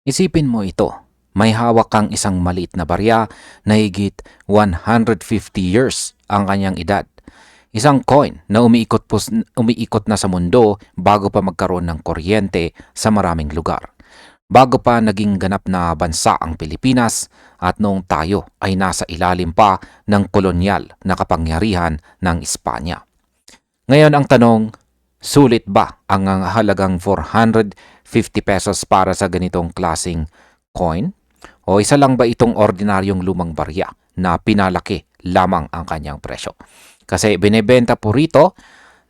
Isipin mo ito, may hawak kang isang maliit na barya na higit 150 years ang kanyang edad. Isang coin na umiikot na sa mundo bago pa magkaroon ng kuryente sa maraming lugar. Bago pa naging ganap na bansa ang Pilipinas at noong tayo ay nasa ilalim pa ng kolonyal na kapangyarihan ng Espanya. Ngayon ang tanong, sulit ba ang halagang 450 pesos para sa ganitong klasing coin? O isa lang ba itong ordinaryong lumang barya na pinalaki lamang ang kanyang presyo? Kasi binebenta po rito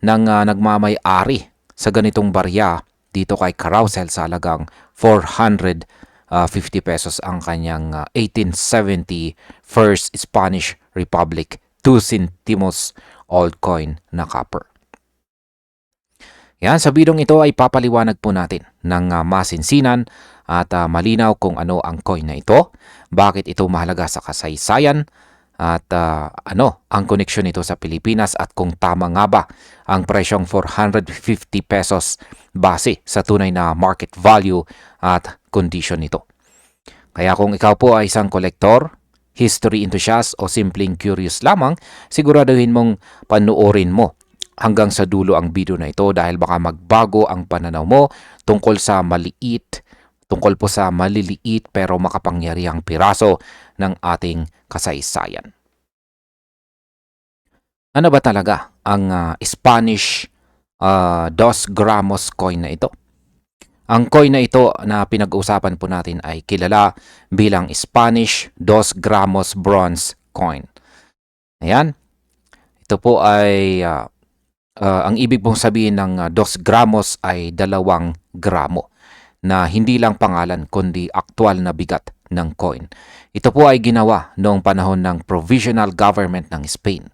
ng nagmamay-ari sa ganitong barya dito kay Carousel sa halagang 450 pesos ang kanyang 1870 First Spanish Republic 2 centimos old coin na copper. Yan, sa bidong ito ay papaliwanag po natin ng masinsinan at malinaw kung ano ang coin na ito, bakit ito mahalaga sa kasaysayan, at ano ang koneksyon nito sa Pilipinas at kung tama nga ba ang presyong 450 pesos base sa tunay na market value at condition nito. Kaya kung ikaw po ay isang kolektor, history enthusiast o simpleng curious lamang, siguraduhin mong panuorin mo hanggang sa dulo ang video na ito dahil baka magbago ang pananaw mo tungkol po sa maliliit pero makapangyarihang piraso ng ating kasaysayan. Ano ba talaga ang Spanish 2 gramos coin na ito? Ang coin na ito na pinag-uusapan po natin ay kilala bilang Spanish 2 gramos bronze coin. Ayan. Ito po ay ang ibig pong sabihin ng 2 gramos ay 2 gramo na hindi lang pangalan kundi aktwal na bigat ng coin. Ito po ay ginawa noong panahon ng provisional government ng Spain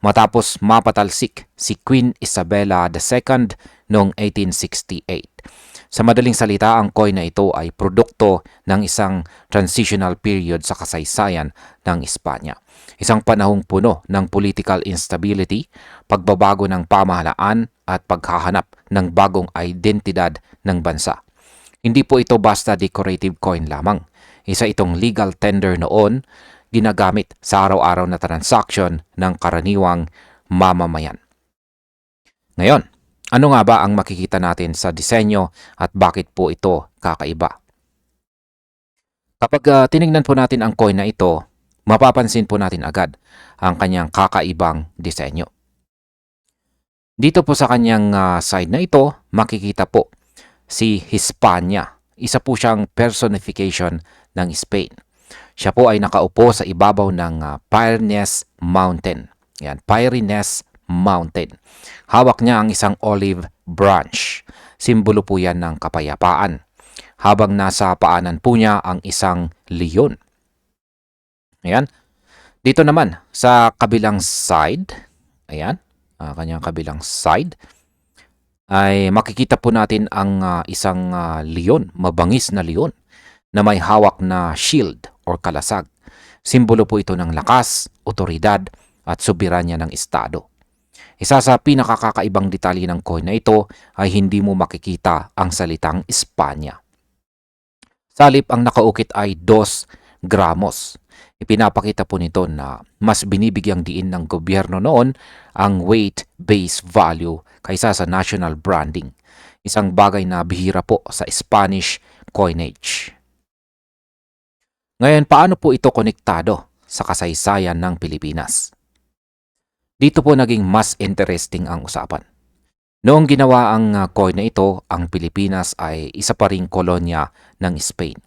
matapos mapatalsik si Queen Isabella II noong 1868. Sa madaling salita, ang coin na ito ay produkto ng isang transitional period sa kasaysayan ng Espanya. Isang panahong puno ng political instability, pagbabago ng pamahalaan at paghahanap ng bagong identidad ng bansa. Hindi po ito basta decorative coin lamang. Isa itong legal tender noon, ginagamit sa araw-araw na transaksyon ng karaniwang mamamayan. Ngayon, ano nga ba ang makikita natin sa disenyo at bakit po ito kakaiba? Kapag tinignan po natin ang coin na ito, mapapansin po natin agad ang kanyang kakaibang disenyo. Dito po sa kanyang side na ito, makikita po si Hispania. Isa po siyang personification ng Spain. Siya po ay nakaupo sa ibabaw ng Pyrenees Mountain. Yan, Pyrenees Mountain. Hawak niya ang isang olive branch. Simbolo po yan ng kapayapaan. Habang nasa paanan po niya ang isang leon. Ayan. Dito naman sa kabilang side, ayan, kanyang kabilang side, ay makikita po natin ang isang leon, mabangis na leon, na may hawak na shield or kalasag. Simbolo po ito ng lakas, otoridad at soberanya ng estado. Isa sa pinakakakaibang detalye ng coin na ito ay hindi mo makikita ang salitang Espanya. Salip ang nakaukit ay 2 gramos. Ipinapakita po nito na mas binibigyang diin ng gobyerno noon ang weight-based value kaysa sa national branding. Isang bagay na bihira po sa Spanish coinage. Ngayon, paano po ito konektado sa kasaysayan ng Pilipinas? Dito po naging mas interesting ang usapan. Noong ginawa ang coin na ito, ang Pilipinas ay isa pa ring kolonya ng Spain.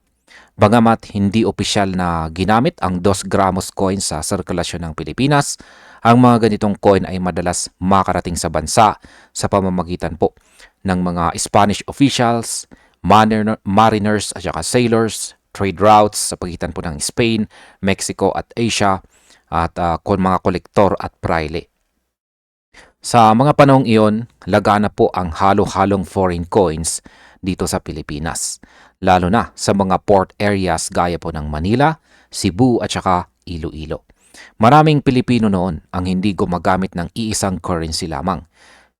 Bagamat hindi opisyal na ginamit ang 2 gramos coin sa sirkulasyon ng Pilipinas, ang mga ganitong coin ay madalas makarating sa bansa sa pamamagitan po ng mga Spanish officials, mariners at saka sailors, trade routes sa pagitan po ng Spain, Mexico at Asia, at mga kolektor at praile. Sa mga panahong iyon, lagana po ang halo-halong foreign coins dito sa Pilipinas, lalo na sa mga port areas gaya po ng Manila, Cebu at saka Iloilo. Maraming Pilipino noon ang hindi gumagamit ng iisang currency lamang,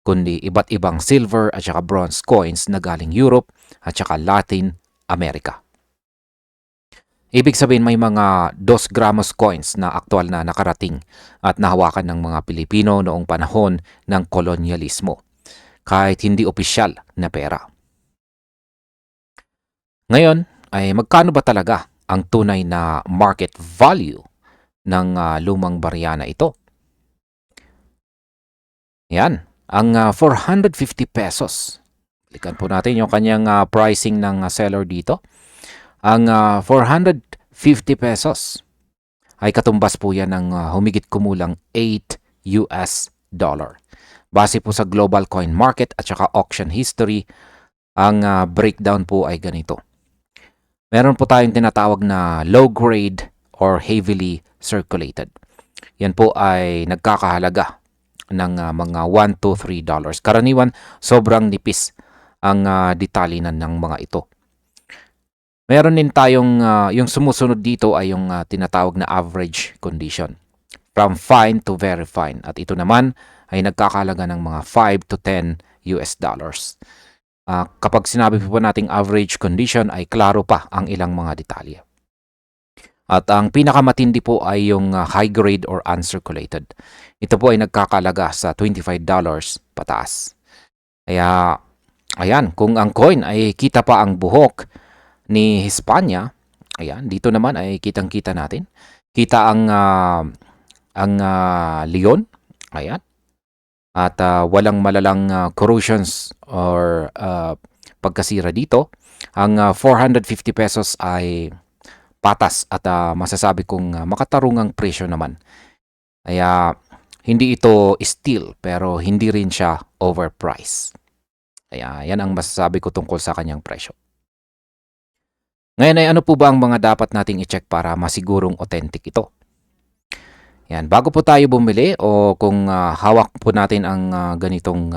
kundi iba't ibang silver at saka bronze coins na galing Europe at saka Latin America. Ibig sabihin may mga 2 gramos coins na aktual na nakarating at nahawakan ng mga Pilipino noong panahon ng kolonyalismo, kahit hindi opisyal na pera. Ngayon ay magkano ba talaga ang tunay na market value ng lumang barya na ito? Yan, ang 450 pesos. Balikan po natin yung kanyang pricing ng seller dito. Ang 450 pesos ay katumbas po yan ng humigit kumulang 8 US dollar. Base po sa global coin market at saka auction history, ang breakdown po ay ganito. Meron po tayong tinatawag na low grade or heavily circulated. Yan po ay nagkakahalaga ng mga 1 to 3 dollars. Karaniwan, sobrang nipis ang detalinan ng mga ito. Meron din tayong, yung sumusunod dito ay yung tinatawag na average condition. From fine to very fine. At ito naman ay nagkakahalaga ng mga 5 to 10 US dollars. Kapag sinabi po nating average condition ay klaro pa ang ilang mga detalye. At ang pinakamatindi po ay yung high grade or uncirculated. Ito po ay nagkakalaga sa $25 pataas. Kaya, ayan, kung ang coin ay kita pa ang buhok ni Hispania, ayan, dito naman ay kitang-kita natin. Kita ang leon, ayan. At walang malalang corrosions or pagkasira dito. Ang 450 pesos ay patas at masasabi kong makatarungang presyo naman. Kaya hindi ito steal pero hindi rin siya overpriced. Kaya yan ang masasabi ko tungkol sa kanyang presyo. Ngayon ay ano po ba ang mga dapat nating i-check para masigurong authentic ito? Yan, bago po tayo bumili o kung hawak po natin ang ganitong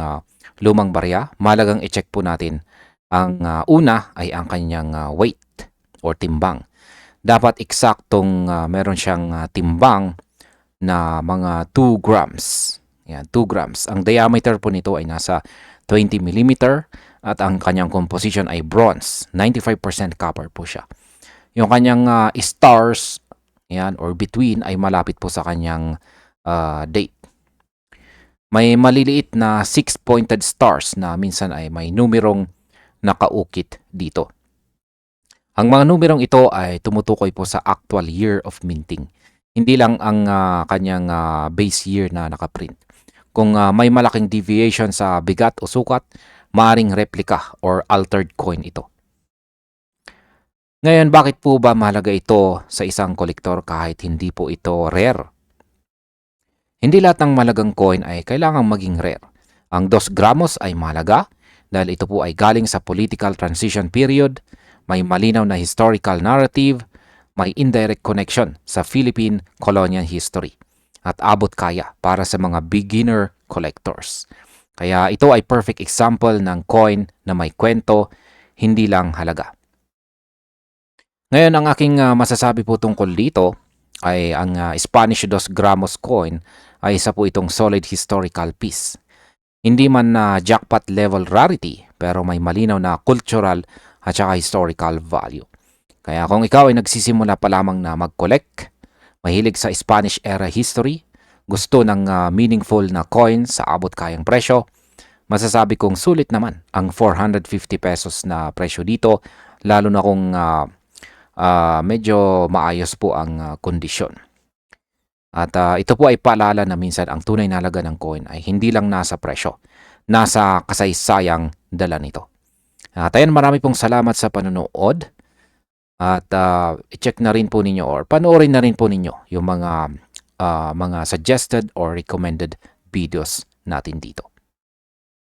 lumang barya, malagang i-check po natin. Ang una ay ang kanyang weight or timbang. Dapat eksaktong meron siyang timbang na mga 2 grams. Yan, 2 grams. Ang diameter po nito ay nasa 20 mm at ang kanyang composition ay bronze. 95% copper po siya. Yung kanyang stars, yan, or between ay malapit po sa kanyang date. May maliliit na 6-pointed stars na minsan ay may numerong nakaukit dito. Ang mga numerong ito ay tumutukoy po sa actual year of minting. Hindi lang ang kanyang base year na nakaprint. Kung may malaking deviation sa bigat o sukat, maaring replica or altered coin ito. Ngayon, bakit po ba mahalaga ito sa isang kolektor kahit hindi po ito rare? Hindi lahat ng mahalagang coin ay kailangang maging rare. Ang 2 gramos ay mahalaga dahil ito po ay galing sa political transition period, may malinaw na historical narrative, may indirect connection sa Philippine colonial history at abot kaya para sa mga beginner collectors. Kaya ito ay perfect example ng coin na may kwento, hindi lang halaga. Ngayon, ang aking masasabi po tungkol dito ay ang Spanish 2 gramos coin ay isa po itong solid historical piece. Hindi man na jackpot level rarity pero may malinaw na cultural at saka historical value. Kaya kung ikaw ay nagsisimula pa lamang na mag-collect, mahilig sa Spanish era history, gusto ng meaningful na coin sa abot kayang presyo, masasabi kong sulit naman ang 450 pesos na presyo dito, lalo na kung medyo maayos po ang kondisyon. At ito po ay paalala na minsan ang tunay na halaga ng coin ay hindi lang nasa presyo, nasa kasaysayang dala nito. At ayan, marami pong salamat sa panonood. At i-check na rin po ninyo or panoorin na rin po ninyo yung mga suggested or recommended videos natin dito.